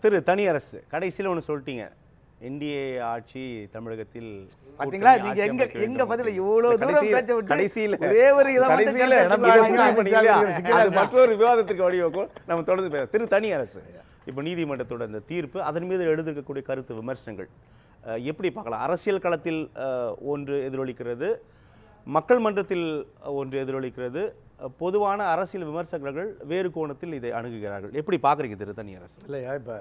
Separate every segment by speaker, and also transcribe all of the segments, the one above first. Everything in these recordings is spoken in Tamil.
Speaker 1: திரு தனி அரசு கடைசியில் ஒன்று சொல்லிட்டீங்க, என்டிஏ ஆட்சி தமிழகத்தில்
Speaker 2: பாத்தீங்களா நீங்க எங்க பதில இவ்வளவு தூரம் பேச்ச விட்டு
Speaker 1: கடைசியில்
Speaker 2: ஒரே ஒரு
Speaker 1: அது மற்றொரு விவாதத்துக்கு வழிவகுக்கும். நம்ம தொடர்ந்து திரு தனி அரசு இப்போ நீதிமன்றத்தோட இந்த தீர்ப்பு, அதன் மீது எழுதிருக்கக்கூடிய கருத்து விமர்சனங்கள் எப்படி பார்க்கலாம்? அரசியல் களத்தில் ஒன்று எதிரொலிக்கிறது, மக்கள் மன்றத்தில் ஒன்று எதிரொலிக்கிறது, பொதுவான அரசியல் விமர்சகர்கள் வேறு கோணத்தில் இதை அணுகுகிறார்கள். எப்படி பார்க்குறீங்க திரு தனி அரசு?
Speaker 3: இல்லையா, இப்போ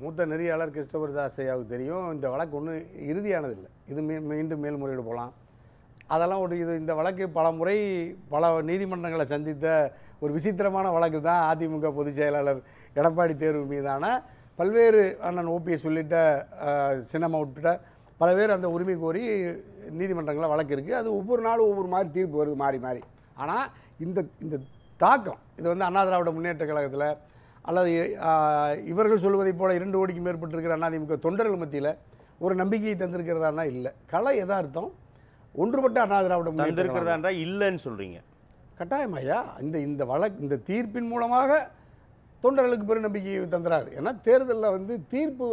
Speaker 3: மூத்த நெறியாளர் கிறிஸ்டோபர் தாஸ் ஐயாவுக்கு தெரியும், இந்த வழக்கு ஒன்றும் இறுதியானதில்லை. இது மீண்டும் மேல்முறையீடு போகலாம். அதெல்லாம் இந்த வழக்கு பல நீதிமன்றங்களை சந்தித்த ஒரு விசித்திரமான வழக்கு தான் அதிமுக பொதுச் செயலாளர் எடப்பாடி தேர்வு மீதான பல்வேறு அண்ணன் ஓபிஎஸ் உள்ளிட்ட சின்னம்மா உட்பட பல பேர் அந்த உரிமை கோரி நீதிமன்றங்களில் வழக்கு இருக்குது. அது ஒவ்வொரு நாளும் ஒவ்வொரு மாதிரி தீர்ப்பு வருது மாறி மாறி. ஆனால் இந்த தாக்கம் இது அண்ணா திராவிட முன்னேற்ற கழகத்தில் அல்லது இவர்கள் சொல்வதைப் போல 2 கோடிக்கு மேற்பட்டிருக்கிற அதிமுக தொண்டர்கள் மத்தியில் ஒரு நம்பிக்கையை தந்திருக்கிறதானா? இல்லை. கலை யதார்த்தம் ஒன்றுபட்ட அண்ணா திராவிட
Speaker 1: தந்திருக்கிறதா இல்லைன்னு சொல்கிறீங்க?
Speaker 3: கட்டாயமாயா இந்த தீர்ப்பின் மூலமாக தொண்டர்களுக்கு பெரும் நம்பிக்கையை தந்துடாது. ஏன்னா தேர்தலில் தீர்ப்பு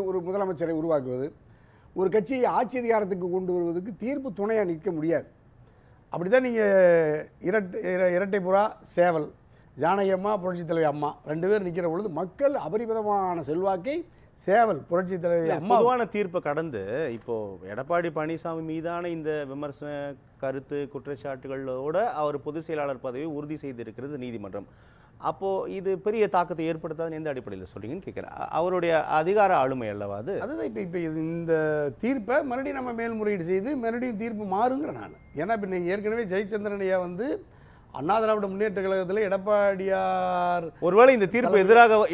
Speaker 3: ஒரு முதலமைச்சரை உருவாக்குவது, ஒரு கட்சியை ஆட்சி அதிகாரத்துக்கு கொண்டு வருவதற்கு தீர்ப்பு துணையாக நிற்க முடியாது. அப்படி தான் நீங்கள் இரட்டைப்புறா சேவல் ஜானகி அம்மா புரட்சித் தலைவி அம்மா 2 பேர் நிற்கிற பொழுது மக்கள் அபரிமிதமான செல்வாக்கை சேவல் புரட்சித் தலைவி அம்மா
Speaker 1: பொதுவான தீர்ப்பை கடந்து இப்போ எடப்பாடி பழனிசாமி மீதான இந்த விமர்சன கருத்து குற்றச்சாட்டுகளோட அவர் பொதுச் செயலாளர் பதவியை உறுதி செய்திருக்கிறது நீதிமன்றம். அப்போது இது பெரிய தாக்கத்தை ஏற்படுத்தாதுன்னு எந்த அடிப்படையில் சொல்கிறீங்கன்னு கேட்குறேன். அவருடைய அதிகார ஆளுமை அல்லவா அது?
Speaker 3: அதுதான் இப்போ இந்த தீர்ப்பை மறுபடியும் நம்ம மேல்முறையீடு செய்து மறுபடியும் தீர்ப்பு மாறுங்கிற நான். ஏன்னா இப்போ நீங்கள் ஏற்கனவே ஜெயச்சந்திரன் ஐயா அண்ணா திராவிட முன்னேற்ற கழகத்தில் எடப்பாடியார்
Speaker 1: ஒருவேளை இந்த தீர்ப்பு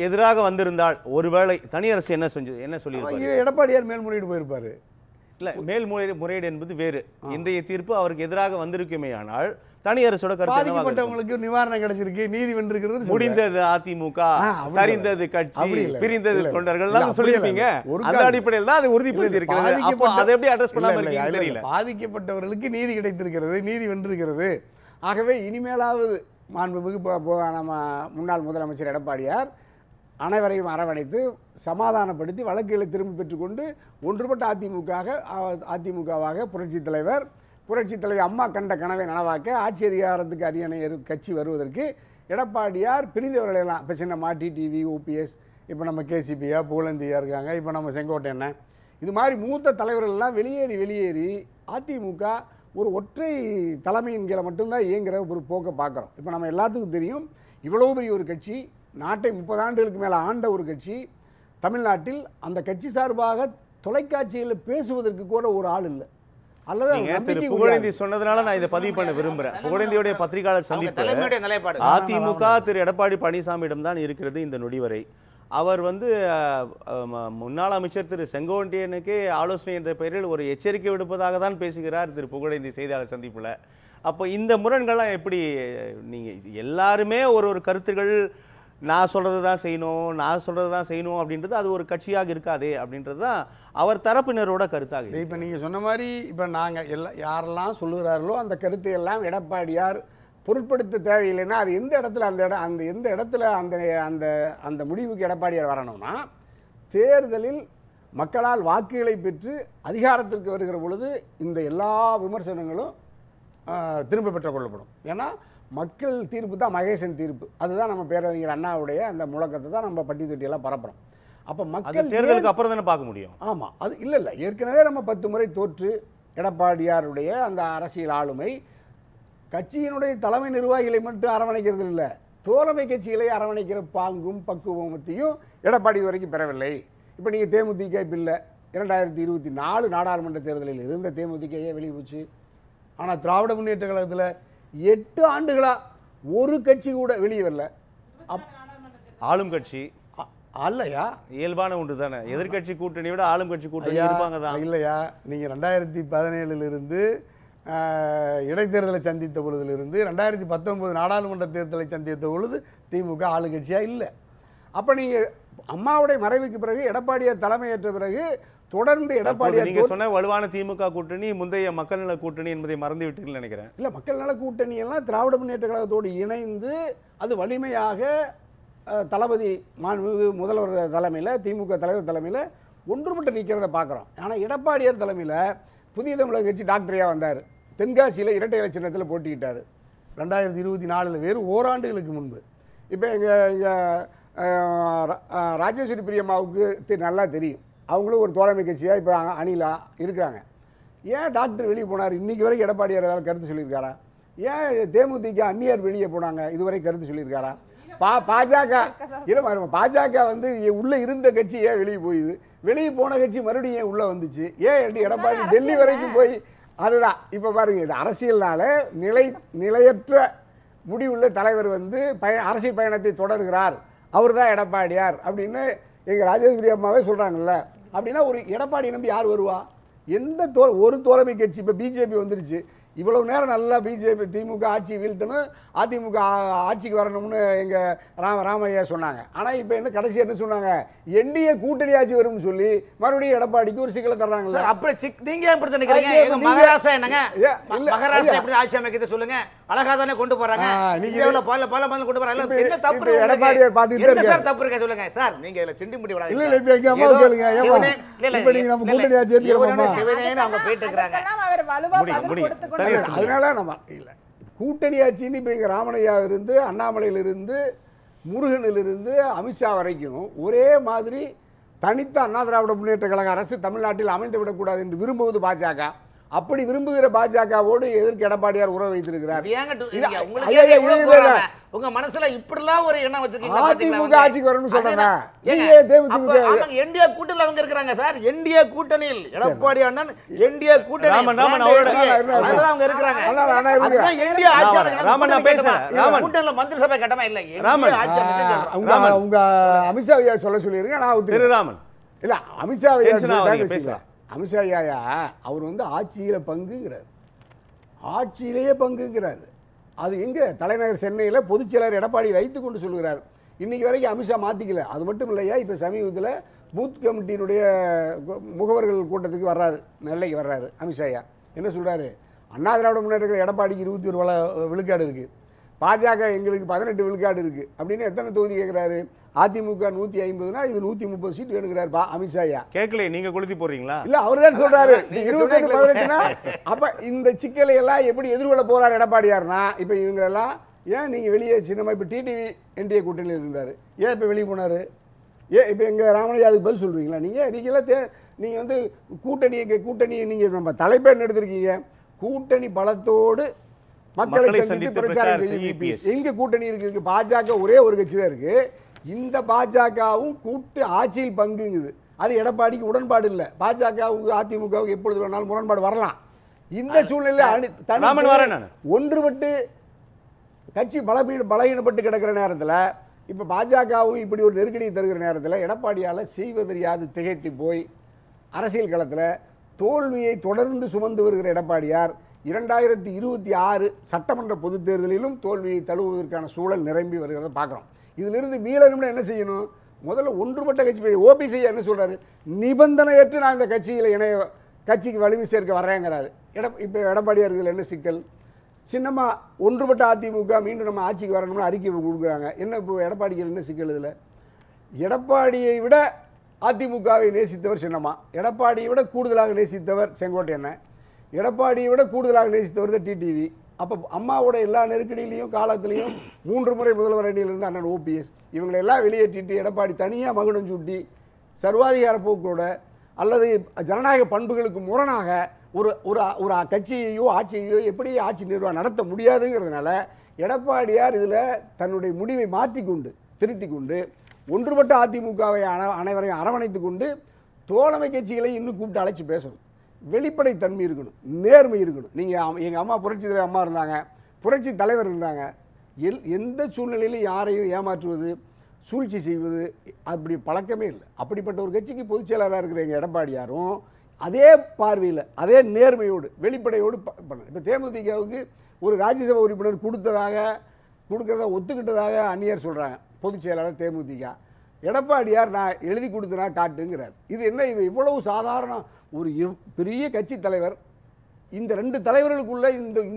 Speaker 1: எதிராக வந்திருந்தால் ஒருவேளை தனி அரசு என்ன சொல்லி
Speaker 3: எடப்பாடியார் மேல்முறையீடு போயிருப்பாரு.
Speaker 1: இல்லை, மேல்முறையீடு என்பது வேறு. இன்றைய தீர்ப்பு அவருக்கு எதிராக வந்திருக்குமே ஆனால் தனி அரசோட கருத்து
Speaker 3: பாதிக்கப்பட்டவங்களுக்கு நிவாரணம் கிடைச்சிருக்கு, நீதி வென்றிருக்கிறது,
Speaker 1: முடிந்தது அதிமுக, சரிந்தது கட்சி, பிரிந்தது தொண்டர்கள் சொல்லியிருப்பீங்க. அந்த அடிப்படையில் தான் அதை உறுதிப்படுத்தி இருக்கிறது. அப்போ அதை எப்படி அட்ரஸ் பண்ணாம இருக்கீங்க தெரியல.
Speaker 3: பாதிக்கப்பட்டவர்களுக்கு நீதி கிடைத்திருக்கிறது, நீதி வென்றிருக்கிறது. ஆகவே இனிமேலாவது மாண்புமிகு நம்ம முன்னாள் முதலமைச்சர் எடப்பாடியார் அனைவரையும் அரவணைத்து சமாதானப்படுத்தி வழக்குகளை திரும்ப பெற்றுக்கொண்டு ஒன்றுபட்ட அதிமுகவாக புரட்சித் தலைவி அம்மா கண்ட கனவை நனவாக்க ஆட்சி அதிகாரத்துக்கு அரியணை கட்சி வருவதற்கு எடப்பாடியார் பிரிந்தவர்களெல்லாம் இப்போ சின்னம்மா, டிடிவி, ஓபிஎஸ், இப்போ நம்ம கேசிபியா, புகழந்தியா இருக்காங்க, இப்போ நம்ம செங்கோட்டையன், இது மாதிரி மூத்த தலைவர்கள்லாம் வெளியேறி அதிமுக ஒரு ஒற்றை தலைமையின் கீழே மட்டும்தான் இயங்குகிற ஒரு போக்கை பார்க்குறோம். இப்போ நம்ம எல்லாத்துக்கும் தெரியும், இவ்வளோ பெரிய ஒரு கட்சி, நாட்டை 30 ஆண்டுகளுக்கு மேலே ஆண்ட ஒரு கட்சி, தமிழ்நாட்டில் அந்த கட்சி சார்பாக தொலைக்காட்சிகளில் பேசுவதற்கு கூட ஒரு ஆள் இல்லை.
Speaker 1: அல்லது புகழேந்தி சொன்னதுனால நான் இதை பதிவு பண்ண விரும்புகிறேன். புகழேந்தியுடைய பத்திரிகையாளர் சந்திப்பு அதிமுக திரு எடப்பாடி பழனிசாமியிடம் தான் இருக்கிறது இந்த நொடி வரை. அவர் முன்னாள் அமைச்சர் திரு செங்கோட்டையனுக்கே ஆலோசனை என்ற பெயரில் ஒரு எச்சரிக்கை விடுப்பதாக தான் பேசுகிறார் திரு புகழேந்தி செய்தியாளர் சந்திப்பில். அப்போ இந்த முரண்கள்லாம் எப்படி? நீங்கள் எல்லாருமே ஒரு கருத்துகள் நான் சொல்கிறது தான் செய்யணும் அப்படின்றது அது ஒரு கட்சியாக இருக்காதே அப்படின்றது தான் அவர் தரப்பினரோட கருத்தாக.
Speaker 3: இப்போ நீங்கள் சொன்ன மாதிரி இப்போ நாங்கள் யாரெல்லாம் சொல்லுகிறார்களோ அந்த கருத்தை எல்லாம் எடப்பாடியார் பொருட்படுத்த தேவையில்லைன்னா அது எந்த இடத்துல அந்த முடிவுக்கு எடப்பாடியார் வரணும்னா, தேர்தலில் மக்களால் வாக்குகளை பெற்று அதிகாரத்திற்கு வருகிற பொழுது இந்த எல்லா விமர்சனங்களும் திரும்ப பெற்றுக் கொள்ளப்படும். ஏன்னா மக்கள் தீர்ப்பு தான் மகேசன் தீர்ப்பு. அதுதான் நம்ம பேரறிஞர் அண்ணாவுடைய அந்த முழக்கத்தை தான் நம்ம பட்டி தொட்டியெல்லாம் பரப்புகிறோம். அப்போ மக்கள்
Speaker 1: தேர்தலுக்கு அப்புறம் தானே பார்க்க முடியும்.
Speaker 3: ஆமாம், அது இல்லை ஏற்கனவே நம்ம 10 முறை தோற்று எடப்பாடியாருடைய அந்த அரசியல் ஆளுமை கட்சியினுடைய தலைமை நிர்வாகிகளை மட்டும் அரவணைக்கிறது இல்லை, தோழமை கட்சிகளை அரவணைக்கிற பாங்கும் பக்குவத்தையும் எடப்பாடி வரைக்கும் பெறவில்லை. இப்போ நீங்கள் தேமுதிக இப்போ இல்லை, 2024 நாடாளுமன்ற தேர்தலில் இருந்த தேமுதிகையே வெளியே போச்சு. ஆனால் திராவிட முன்னேற்ற கழகத்தில் 8 ஆண்டுகளா ஒரு கட்சி கூட வெளியே வரல.
Speaker 1: ஆளும் கட்சி
Speaker 3: அல்லையா?
Speaker 1: இயல்பான ஒன்று தானே. எதிர்கட்சி கூட்டணி விட ஆளும் கட்சி கூட்டணி இருப்பாங்க தான்.
Speaker 3: இல்லையா? நீங்கள் 2017 இடைத்தேர்தலை சந்தித்த பொழுதிலிருந்து 2019 நாடாளுமன்ற தேர்தலை சந்தித்த பொழுது திமுக ஆளுங்கட்சியாக இல்லை. அப்போ நீங்கள் அம்மாவுடைய மறைவுக்கு பிறகு எடப்பாடியார் தலைமையேற்ற பிறகு தொடர்ந்து எடப்பாடியார்
Speaker 1: நீங்கள் சொன்ன வலுவான திமுக கூட்டணி முந்தைய மக்கள் நல கூட்டணி என்பதை மறந்து விட்டீங்கன்னு நினைக்கிறேன்.
Speaker 3: இல்லை, மக்கள் நல கூட்டணி எல்லாம் திராவிட முன்னேற்ற கழகத்தோடு இணைந்து அது வலிமையாக தளபதி மாண்புமிகு முதல்வர் தலைமையில், திமுக தலைவர் தலைமையில் ஒன்றுபட்டு நிற்கிறத பார்க்குறோம். ஆனால் எடப்பாடியார் தலைமையில் புதிய தமிழக கட்சி டாக்டரையா வந்தார். தென்காசியில் இரட்டை இலை சின்னத்தில் போட்டிக்கிட்டார் 2024 வேறு ஓராண்டுகளுக்கு முன்பு. இப்போ எங்கள் ராஜேஸ்வரி பிரியம்மாவுக்கு நல்லா தெரியும், அவங்களும் ஒரு தோழமை கட்சியாக இப்போ அணியில் இருக்கிறாங்க. ஏன் டாக்டர் வெளியே போனார்? இன்றைக்கி வரைக்கும் எடப்பாடியார் ஏதாவது கருத்து சொல்லியிருக்காரா? ஏன் தேமுதிக அந்நியார் வெளியே போனாங்க, இதுவரை கருத்து சொல்லியிருக்காரா? பாஜக பாஜக வந்து உள்ளே இருந்த கட்சி ஏன் வெளியே போயுது? வெளியே போன கட்சி மறுபடியும் ஏன் உள்ளே வந்துச்சு? ஏன் எடப்பாடி டெல்லி வரைக்கும் போய்? அதுதான் இப்போ பாருங்க, இது அரசியல்னால நிலையற்ற முடிவுள்ள தலைவர் வந்து அரசியல் பயணத்தை தொடர்கிறார், அவர் தான் எடப்பாடியார் அப்படின்னு எங்கள் ராஜேஸ்வரி அம்மாவே சொல்கிறாங்கல்ல. அப்படின்னா ஒரு எடப்பாடி நம்பி யார் வருவா? ஒரு தோழமை கட்சி இப்போ பிஜேபி வந்துருச்சு. இவ்வளவு நேரம் நல்லா பிஜேபி திமுக ஆட்சி வீழ்த்தணும், அதிமுக ஆட்சிக்கு வரணும்னு எங்கள் ராமையா சொன்னாங்க. ஆனால் இப்போ என்ன கடைசி என்ன சொன்னாங்க? என்டிஏ கூட்டணி ஆட்சி வரும்னு சொல்லி மறுபடியும் எடப்பாடிக்கு ஒரு சிக்கலை தர்றாங்க.
Speaker 2: அப்படி நீங்க எப்படி நினைக்கிறீங்க? மகாராஷ்டிரா என்னங்க, மகாராஷ்டிரா எப்படி ஆட்சி அமைக்கிறது சொல்லுங்க? அழகா தானே கொண்டு போறாங்க. நீங்க பல கொண்டு போறாங்க. என்ன தப்பு?
Speaker 3: எடப்பாடியை பார்த்துட்டு
Speaker 2: சார் தப்பு இருக்க சொல்லுங்க சார். நீங்க இதுல சிண்டி முடி விடாதீங்க.
Speaker 3: இல்ல இப்ப எங்க அம்மா கேளுங்க. இப்ப நீங்க நம்ம கூட்டணி ஆட்சி ஏத்துறோமா?
Speaker 2: சிவனேன்னு அவங்க போயிட்டு இருக்காங்க.
Speaker 3: அதனால நம்ம இல்ல கூட்டணி ஆட்சின்னு இப்போ இங்கே ராமனையா இருந்து, அண்ணாமலையிலிருந்து, முருகனிலிருந்து அமித்ஷா வரைக்கும் ஒரே மாதிரி தனித்த அண்ணா திராவிட முன்னேற்ற கழக அரசு தமிழ்நாட்டில் அமைந்து விடக்கூடாது என்று விரும்புவது பாஜக. அப்படி விரும்புகிற பாஜகவோடு எதற்கு எடப்பாடியார் உறவு வைத்திருக்கிறார்?
Speaker 2: உங்க மனசுல இப்படிலாம் ஒரு எண்ணம் வச்சிருக்கீங்க.
Speaker 3: அதிமுக ஆட்சிக்கு வரணும்னு சொல்றாங்க.
Speaker 2: என்டிஏ கூட்டணியில் அவங்க இருக்கிறாங்க சார். என்டிஏ கூட்டணியில் எடப்பாடி அண்ணன் என்டிஏ கூட்டணி அவங்க இருக்கிறாங்க. கூட்டணியில் மந்திரி சபை கட்டமா இல்லை.
Speaker 3: உங்க அமித்ஷா சொல்ல சொல்லிருங்க. நான் திருராமன் இல்ல அமித்ஷா அமித்ஷா ஐயா அவர் வந்து ஆட்சியில் பங்குங்கிறார், ஆட்சியிலேயே பங்குங்கிறார். அது எங்கே? தலைநகர் சென்னையில் பொதுச் செயலர் எடப்பாடி வைத்து கொண்டு சொல்கிறார். இன்றைக்கி வரைக்கும் அமித்ஷா மாற்றிக்கல. அது மட்டும் இல்லையா, இப்போ சமீபத்தில் பூத் கமிட்டியினுடைய முகவர்கள் கூட்டத்துக்கு வர்றாரு, நெல்லைக்கு வர்றாரு அமித்ஷா ஐயா. என்ன சொல்கிறாரு? அண்ணா திராவிட முன்னேற்ற எடப்பாடிக்கு 21 விழுக்காடு இருக்குது, பாஜக எங்களுக்கு 18 விழுக்காடு இருக்குது அப்படின்னு எத்தனை தொகுதி கேட்குறாரு? அதிமுக 150னா இது 130 சீட் வேணுங்கிறாரு அமித்ஷா ஐயா.
Speaker 1: கேட்கல, நீங்க கொளுத்தி போறீங்களா?
Speaker 3: இல்ல அவர் தான் சொல்றாரு 21-18னா அப்ப இந்த சிக்கலை எல்லாம் எப்படி எதிர்கொள்ள போறாரு எடப்பாடியார்னா? இப்ப இவங்க எல்லாம் ஏன் நீங்க வெளியே சின்னமா இப்ப டிடிவி என்டிஏ கூட்டணியில் இருந்தாரு, ஏன் இப்ப வெளியே போனாரு? இப்ப எங்க ராமனையா அதுக்கு பதில் சொல்றீங்களா? நீங்க வந்து கூட்டணியை நீங்க நம்ம தலைப்பேன் எடுத்திருக்கீங்க. கூட்டணி பலத்தோடு மக்களை சந்தித்து பிரச்சாரம் செய்ய எங்க கூட்டணி இருக்கு? பாஜக ஒரே ஒரு கட்சி தான் இருக்கு. இந்த பாஜகவும் கூட்டு ஆட்சியில் பங்குங்குது. அது எடப்பாடிக்கு உடன்பாடு இல்லை. பாஜகவுக்கு அதிமுகவுக்கு எப்பொழுது வேணாலும் முரண்பாடு வரலாம். இந்த சூழ்நிலை ஒன்றுபட்டு கட்சி பலகீனப்பட்டு கிடக்கிற நேரத்தில், இப்போ பாஜகவும் இப்படி ஒரு நெருக்கடியை தருகிற நேரத்தில் எடப்பாடியால் செய்வதறியாது திகைத்து போய் அரசியல் களத்தில் தோல்வியை தொடர்ந்து சுமந்து வருகிற எடப்பாடியார் 2026 சட்டமன்ற பொதுத் தேர்தலிலும் தோல்வியை தழுவுவதற்கான சூழல் நிரம்பி வருகிறத பார்க்குறோம். இதிலிருந்து மீளணும்னா என்ன செய்யணும்? முதல்ல ஒன்றுபட்ட கட்சி. ஓபிசி என்ன சொல்கிறாரு? நிபந்தனையற்று நான் இந்த கட்சிக்கு வலிமை சேர்க்க வர்றேங்கிறாரு. இப்போ எடப்பாடியார் இதில் என்ன சிக்கல்? சின்னமாக ஒன்றுபட்ட அதிமுக மீண்டும் நம்ம ஆட்சிக்கு வரணும்னு அறிக்கை கொடுக்குறாங்க. என்ன இப்போ எடப்பாடிக்கு என்ன சிக்கல்? இதில் எடப்பாடியை விட அதிமுகவை நேசித்தவர் சின்னம்மா, எடப்பாடியை விட கூடுதலாக நேசித்தவர் செங்கோட்டையன், எடப்பாடியை விட கூடுதலாக நேசித்தவர் தான் டிடிவி. அப்போ அம்மாவோட எல்லா நெருக்கடியிலையும் காலத்திலையும் 3 முறை முதல்வர் அணியிலிருந்து அண்ணன் ஓபிஎஸ் இவங்களெல்லாம் வெளியேற்றிட்டு எடப்பாடி தனியாக மகுடம் சூட்டி சர்வாதிகார போக்கோட அல்லது ஜனநாயக பண்புகளுக்கு முரணாக ஒரு கட்சியையோ ஆட்சியையோ எப்படி ஆட்சி நிர்வாகம் நடத்த முடியாதுங்கிறதுனால எடப்பாடியார் இதில் தன்னுடைய முடிவை மாற்றிக்கொண்டு திருத்தி கொண்டு ஒன்றுபட்ட அதிமுகவை அனைவரையும் அரவணைத்து கொண்டு தோழமை கட்சிகளை இன்னும் கூப்பிட்டு அழைச்சி பேசணும். வெளிப்படை தன்மை இருக்கணும், நேர்மை இருக்கணும். நீங்கள் எங்கள் அம்மா புரட்சி தலைவர் அம்மா இருந்தாங்க, புரட்சி தலைவர் இருந்தாங்க. எந்த சூழ்நிலையிலும் யாரையும் ஏமாற்றுவது, சூழ்ச்சி செய்வது அப்படி பழக்கமே இல்லை. அப்படிப்பட்ட ஒரு கட்சிக்கு பொதுச் செயலாளராக இருக்கிற எங்கள் எடப்பாடியாரும் அதே பார்வையில் அதே நேர்மையோடு வெளிப்படையோடு பண்ண. இப்போ தேமுதிகவுக்கு ஒரு ராஜ்யசபா உறுப்பினர் கொடுக்கறத ஒத்துக்கிட்டதாக அந்நியர் சொல்கிறாங்க. பொதுச் செயலாளர் தேமுதிக எடப்பாடியார் நான் எழுதி கொடுத்தனா காட்டுங்கிறார். இது என்ன? இவ்வளவு சாதாரண ஒரு பெரிய கட்சி தலைவர், இந்த 2 தலைவர்களுக்குள்ள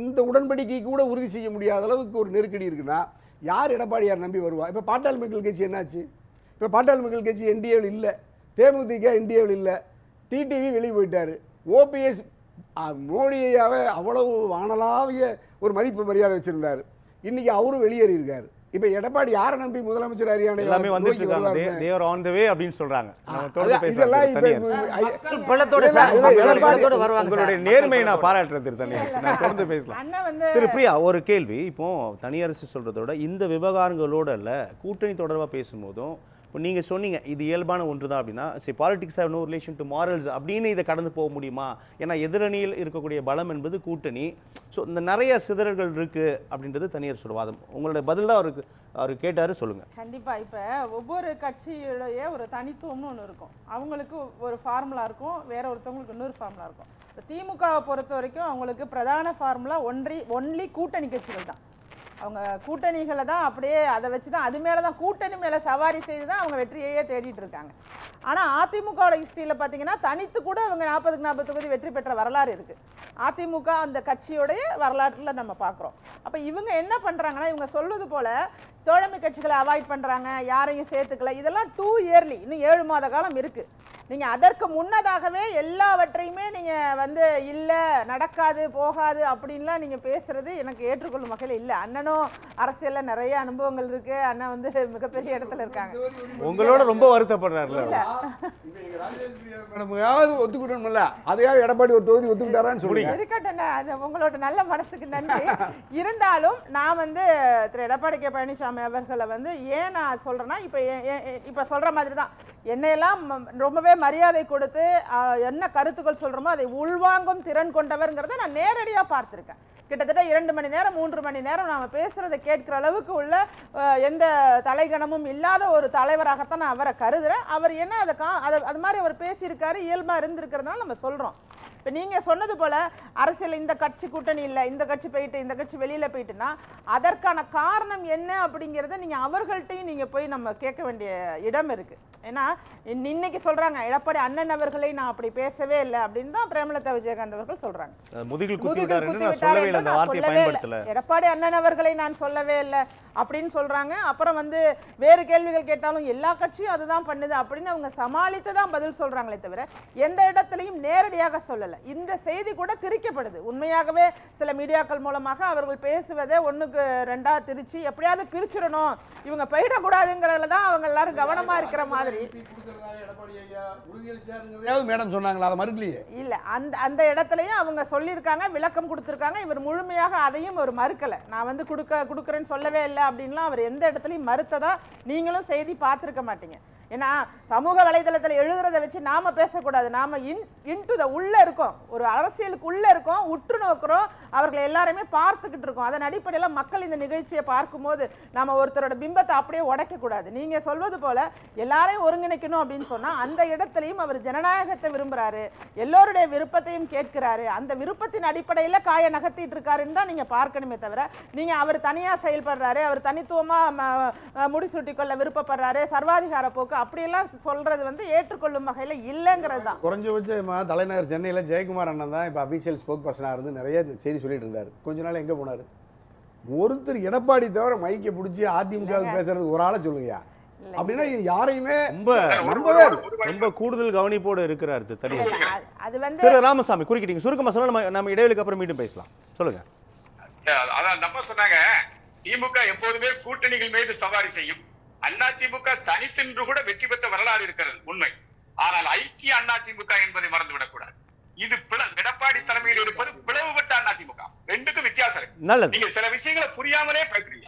Speaker 3: இந்த உடன்படிக்கை கூட உறுதி செய்ய முடியாத அளவுக்கு ஒரு நெருக்கடி இருக்குன்னா யார் எடப்பாடியார் நம்பி வருவா? இப்போ பாட்டாளி மக்கள் கட்சி என்னாச்சு? இப்போ பாட்டாளி மக்கள் கட்சி என்டிஏவில் இல்லை, தேமுதிக என்டிஏவில் இல்லை, டிடிவி வெளியே போயிட்டார். ஓபிஎஸ் மோடியாவே அவ்வளவு வானலாவிய ஒரு மதிப்பு மரியாதை வச்சிருந்தார். இன்னைக்கு அவரும் வெளியேறியிருக்காரு. இப்போ எடப்பாடி யாரை நம்பி முதலமைச்சர் ஹரியானா
Speaker 1: எல்லாமே வந்துட்டு இருக்காங்க, they are on the way அப்படின்னு சொல்றாங்க. உங்களுடைய நேர்மையை நான் பாராட்டுறது திரு தனியரசு. நான் தொடர்ந்து பேசலாம். திரு பிரியா, ஒரு கேள்வி. இப்போ தனியரசு சொல்றதோட இந்த விவகாரங்களோட இல்ல கூட்டணி தொடர்பா பேசும்போதும் இப்போ நீங்கள் சொன்னீங்க இது இயல்பான ஒன்று தான் அப்படின்னா, சரி politics have no relation to morals அப்படின்னு இதை கடந்து போக முடியுமா? ஏன்னா எதிரணியில் இருக்கக்கூடிய பலம் என்பது கூட்டணி. ஸோ இந்த நிறைய சிதறல்கள் இருக்குது அப்படின்றது தனியரசோட வாதம். உங்களுடைய பதில் தான் அவர் கேட்டார், சொல்லுங்கள்.
Speaker 4: கண்டிப்பாக. இப்போ ஒவ்வொரு கட்சியுடைய ஒரு தனித்துவம்னு ஒன்று இருக்கும். அவங்களுக்கு ஒரு ஃபார்முலா இருக்கும், வேற ஒருத்தவங்களுக்கு இன்னொரு ஃபார்முலா இருக்கும். இப்போ திமுகவை பொறுத்த வரைக்கும் அவங்களுக்கு பிரதான ஃபார்முலா ஒன்லி கூட்டணி கட்சிகள் தான். அவங்க கூட்டணிகளை தான் அப்படியே அதை வச்சு தான் அது மேலே தான் கூட்டணி மேலே சவாரி செய்து தான் அவங்க வெற்றியையே தேடிட்டு இருக்காங்க. ஆனால் அதிமுகவோட ஹிஸ்ட்ரியில் பார்த்தீங்கன்னா தனித்து கூட அவங்க 40க்கு 40 தொகுதி வெற்றி பெற்ற வரலாறு இருக்குது. அதிமுக அந்த கட்சியோடைய வரலாற்றில் நம்ம பார்க்குறோம். அப்போ இவங்க என்ன பண்ணுறாங்கன்னா, இவங்க சொல்வது போல் தோழமை கட்சிகளை அவாய்ட் பண்ணுறாங்க, யாரையும் சேர்த்துக்கல, இதெல்லாம் 2 இயர்லி, இன்னும் 7 மாத காலம் இருக்குது. நீங்கள் அதற்கு முன்னதாகவே எல்லாவற்றையுமே நீங்கள் வந்து இல்லை நடக்காது போகாது அப்படின்லாம் நீங்கள் பேசுறது எனக்கு ஏற்றுக்கொள்ளும் வகையில் இல்லை. அண்ணனும் அரசியலில் நிறைய அனுபவங்கள் இருக்கு, அண்ணன் வந்து மிகப்பெரிய இடத்துல இருக்காங்க.
Speaker 1: உங்களோட ரொம்ப வருத்தப்படுறாருல.
Speaker 3: ஒத்துக்கிட்டோம்ல, அதையாவது எடப்பாடி ஒரு தொகுதி ஒத்துக்கிட்டாரான்னு சொல்லுங்க.
Speaker 4: இருக்கட்டும், உங்களோட நல்ல மனசுக்கு நன்றி. இருந்தாலும் நான் வந்து திரு எடப்பாடி கே பழனிசாமி அவர்களை வந்து ஏன் நான் சொல்றேன்னா, இப்போ சொல்ற மாதிரி தான் என்னையெல்லாம் ரொம்பவே மரியாதை கொடுத்து என்ன கருத்துக்கள் சொல்றோமோ அதை உள்வாங்கும் திறன் கொண்டவர்ங்கிறத நான் நேரடியாக பார்த்துருக்கேன். கிட்டத்தட்ட 2 மணி நேரம் 3 மணி நேரம் நாம பேசுறதை கேட்கிற அளவுக்கு உள்ள எந்த தலைகணமும் இல்லாத ஒரு தலைவராகத்தான் நான் அவரை கருதுறேன். அவர் என்ன அது மாதிரி அவர் பேசியிருக்காரு, இயல்பா இருந்திருக்கிறதுனால நம்ம சொல்றோம். இப்போ நீங்கள் சொன்னது போல் அரசியல் இந்த கட்சி கூட்டணி இல்லை, இந்த கட்சி போயிட்டு இந்த கட்சி வெளியில் போயிட்டுன்னா அதற்கான காரணம் என்ன அப்படிங்கிறத நீங்கள் அவர்கள்ட்டையும் நீங்கள் போய் நம்ம கேட்க வேண்டிய இடம் இருக்குது. ஏன்னா இன்னைக்கு சொல்கிறாங்க எடப்பாடி அண்ணன் அவர்களை நான் அப்படி பேசவே இல்லை அப்படின்னு தான் பிரேமலதா விஜயகாந்த் அவர்கள் சொல்கிறாங்க. எடப்பாடி அண்ணன் அவர்களை நான் சொல்லவே இல்லை அப்படின்னு சொல்கிறாங்க. அப்புறம் வந்து வேறு கேள்விகள் கேட்டாலும் எல்லா கட்சியும் அதுதான் பண்ணுது அப்படின்னு அவங்க சமாளித்து தான் பதில் சொல்கிறாங்களே தவிர எந்த இடத்துலையும் நேரடியாக சொல்லலை. இந்த செய்தி கூட திரிக்கப்படுது. உண்மையாகவே சில மீடியாக்கள் மூலமாக அவர்கள் பேசுவதை 1க்கு 2 திருச்சி எப்படியாவது பிரிச்சிடணும், இவங்க போயிடக்கூடாதுங்கிறதுல தான் அவங்க எல்லாரும் கவனமா இருக்கிற மாதிரி.
Speaker 3: மேடம் சொன்னாங்களா, அதை மறுக்கலையே.
Speaker 4: இல்ல அந்த இடத்துலயும் அவங்க சொல்லியிருக்காங்க, விளக்கம் கொடுத்திருக்காங்க. இவர் முழுமையாக அதையும் ஒரு மறுக்கல. நான் வந்து கொடுக்குறேன்னு சொல்லவே இல்லை அப்படின்லாம் அவர் எந்த இடத்துலையும் மறுத்ததா நீங்களும் செய்தி பார்த்துருக்க மாட்டீங்க. ஏன்னா சமூக வலைதளத்தில் எழுதுறதை வச்சு நாம பேசக்கூடாது. நாம உள்ள இருக்கோம், ஒரு அரசியலுக்கு உள்ள இருக்கோம், உற்று நோக்கிறோம், அவர்களை எல்லாருமே பார்த்துக்கிட்டு இருக்கோம். அதன் அடிப்படையில் மக்கள் இந்த நிகழ்ச்சியை பார்க்கும்போது நாம ஒருத்தரோட பிம்பத்தை அப்படியே உடைக்க கூடாது. நீங்க சொல்வது போல எல்லாரையும் ஒருங்கிணைக்கணும் அப்படின்னு சொன்னா அந்த இடத்துலையும் அவர் ஜனநாயகத்தை விரும்புறாரு, எல்லோருடைய விருப்பத்தையும் கேட்கிறாரு. அந்த விருப்பத்தின் அடிப்படையில் காய நகர்த்திட்டு இருக்காருன்னு தான் நீங்க பார்க்கணுமே தவிர நீங்க அவர் தனியா செயல்படுறாரு, அவர் தனித்துவமா முடிசூட்டி கொள்ள விருப்பப்படுறாரு, சர்வாதிகார போக்கு அப்படியெல்லாம் சொல்றது வந்து ஏற்றுக்கொள்ளும் வகையில இல்லைங்கிறது தான்.
Speaker 3: குறைஞ்சபட்சமா தலைநகர் சென்னையில் ஜெயக்குமார் அண்ணன் தான் இப்போ அபிஷியல் ஸ்போக் பர்சனாக இருந்து நிறைய செய்தி சொல்லிட்டு இருந்தார். கொஞ்ச நாள் எங்கே போனார்? ஒருத்தர் எடப்பாடி தவிர மைக்கை பிடிச்சி அதிமுக பேசுறது ஒரு ஆளை சொல்லுங்க அப்படின்னா யாரையுமே
Speaker 1: ரொம்ப கூடுதல் கவனிப்போடு இருக்கிறார் திரு ராமசாமி. குறுக்கிட்டீங்க, சுருக்கமா சொல்ல நம்ம இடைவெளிக்கு அப்புறம் மீண்டும் பேசலாம். சொல்லுங்க.
Speaker 5: அதான் நம்ம சொன்னாங்க, திமுக எப்போதுமே கூட்டணிகள் மீது சவாரி செய்யும். அதிமுக தனித்தென்று கூட வெற்றி பெற்ற வரலாறு இருக்கிறது உண்மை. ஆனால் ஐக்கிய அதிமுக என்பதை மறந்துவிடக் கூடாது. இது எடப்பாடி தலைமையில் இருப்பது பிளவுபட்ட அதிமுக. ரெண்டுக்கும் வித்தியாசம் இருக்கு. நீங்க சில விஷயங்களை புரியாமலே பேசுறீங்க.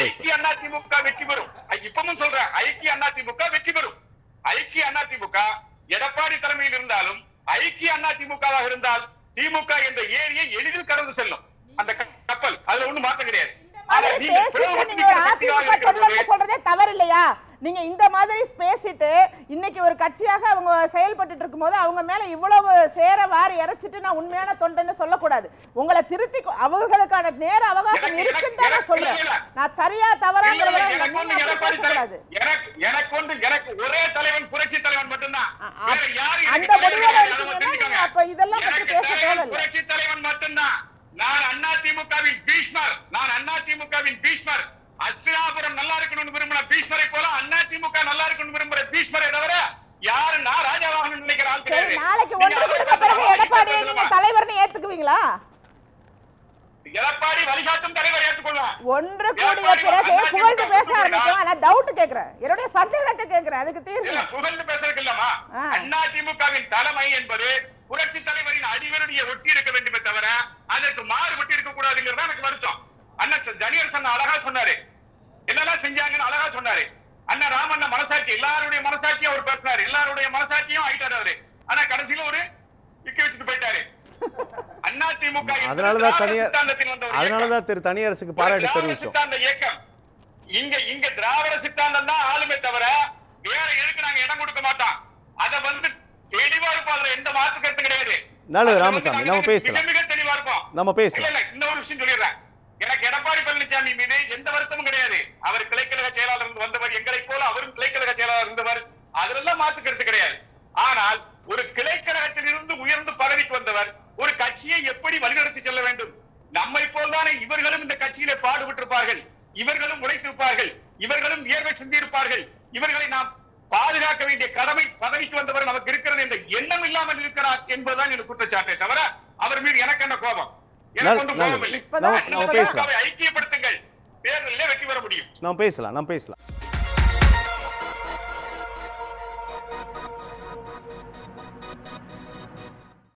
Speaker 5: ஐக்கிய அதிமுக வெற்றி பெறும். இப்பவும் சொல்றேன், ஐக்கிய அதிமுக வெற்றி பெறும். ஐக்கிய அதிமுக எடப்பாடி தலைமையில் இருந்தாலும் ஐக்கிய அதிமுகவாக இருந்தால் திமுக என்ற ஏரியை எளிதில் கடந்து செல்லும் அந்த கப்பல். அதுல ஒண்ணும் மாற்றம் கிடையாது.
Speaker 4: சொல்றதே தவறு இல்லையா? நீங்க இந்த மாதிரி பேசிட்டு இன்னைக்கு ஒரு கட்சியாக அவங்க செயல்பட்டு இருக்கும் போது அவங்க மேல இவ்வளவு சேர வாரி இறைச்சிட்டு நான் உண்மையான தொண்டன்னு சொல்லக்கூடாது. உங்களை திருத்தி அவர்களுக்கான நேர அவகாசம் இருக்குன்னு சொல்றேன். நான் சரியா தவறாங்கிறது
Speaker 5: எனக்கு ஒரே தலைவன் புரட்சி தலைவன் மட்டும்தான்.
Speaker 4: அந்த முடிவுல அப்ப இதெல்லாம் பத்தி பேச தேவையில்லை.
Speaker 5: புரட்சி தலைவன் மட்டும்தான். நான் அதிமுகவின் பீஷ்மர், அஸ்தினாபுரம் நல்லா இருக்கணும்னு விரும்புற பீஷ்மரை போல அதிமுக நல்லா இருக்கணும்னு விரும்புற பீஷ்மரை தவிர யாரு நான் ராஜாவாக நினைக்கிற ஆள் கிடையாது.
Speaker 4: நாளைக்கு ஒன்று கூடின பிறகு எடப்பாடியை நீங்க தலைவர்னு ஏத்துக்குவீங்களா?
Speaker 5: எடப்பாடி வழிகாட்டும் தலைவர் ஏற்றுக்கொள்ளலாம்.
Speaker 4: ஒன்று கூடிய பிறகு புகழ்ந்து பேச ஆரம்பிக்கும். நான் டவுட் கேக்குறேன், என்னுடைய சந்தேகத்தை கேக்குறேன், அதுக்கு தீர்வு.
Speaker 5: புகழ்ந்து பேசுறதுக்கு இல்லமா, அதிமுகவின் தலைமை என்பது புரட்சி தலைவரின் அடிவருடைய ஒட்டி இருக்க வேண்டுமே தவிர அதற்கு மாறுபட்டு இருக்க கூடாதுங்கிறது எனக்கு வருத்தம். அண்ணன் ஜனியரசன் அழகா சொன்னாரு, என்னெல்லாம் செஞ்சாங்கன்னு அழகா சொன்னாரு. அண்ணன் ராமண்ண மனசாட்சி, எல்லாருடைய மனசாட்சியும் அவர் பேசினாரு, எல்லாருடைய மனசாட்சியும் ஆயிட்டாரு அவரு. ஆனா கடைசியில ஒரு விக்கி வச்சுட்டு போயிட்டாரு. அதிமுக
Speaker 1: அதனாலதான் திரு தனியரசுக்கு பாராட்டு தெரிவிச்சோம்.
Speaker 5: இயக்கம் இங்க திராவிட சித்தாந்தம் தான் ஆளுமே தவிர வேற எதுக்கு நாங்க இடம் கொடுக்க மாட்டோம். அத வந்து தெளிவா இருப்போம், அதுல எந்த மாற்று கருத்து கிடையாது.
Speaker 1: நல்லது ராமசாமி, நம்ம பேசலாம்,
Speaker 5: மிக தெளிவா இருப்போம்,
Speaker 1: நம்ம பேசலாம்.
Speaker 5: இன்னொரு விஷயம் சொல்லிடுறேன், எனக்கு எடப்பாடி பழனிசாமி மீது எந்த வருத்தமும் கிடையாது. அவர் கிளைக்கழக செயலாளர் இருந்து வந்தவர், எங்களை போல அவரும் கிளைக்கழக செயலாளர் இருந்தவர், அதெல்லாம் மாற்று கருத்து கிடையாது. ஆனால் ஒரு கிளைக்கழகத்தில் இருந்து உயர்ந்து பதவிக்கு வந்தவர் ஒரு கட்சியை எப்படி வழிநடத்தி செல்ல வேண்டும், நம்மை போல்தானே இவர்களும் இந்த கட்சியிலே பாடுபட்டிருப்பார்கள், இவர்களும் உழைத்திருப்பார்கள், இவர்களும் வியர்வை சிந்தியிருப்பார்கள், இவர்களை நாம் பாதுகாக்க வேண்டிய கடமை பதவிக்கு வந்தவர் நமக்கு இருக்கிறது என்ற எண்ணம் இல்லாமல் இருக்கிறார் என்பதுதான் எனக்கு குற்றச்சாட்டை தவிர அவர் மீது எனக்கு என்ன கோபம், எனக்கு ஒன்றும் கோபம் இல்லை. ஐக்கியப்படுத்துங்கள், தேர்தலில் வெற்றி பெற முடியும்.
Speaker 1: நாம் பேசலாம்.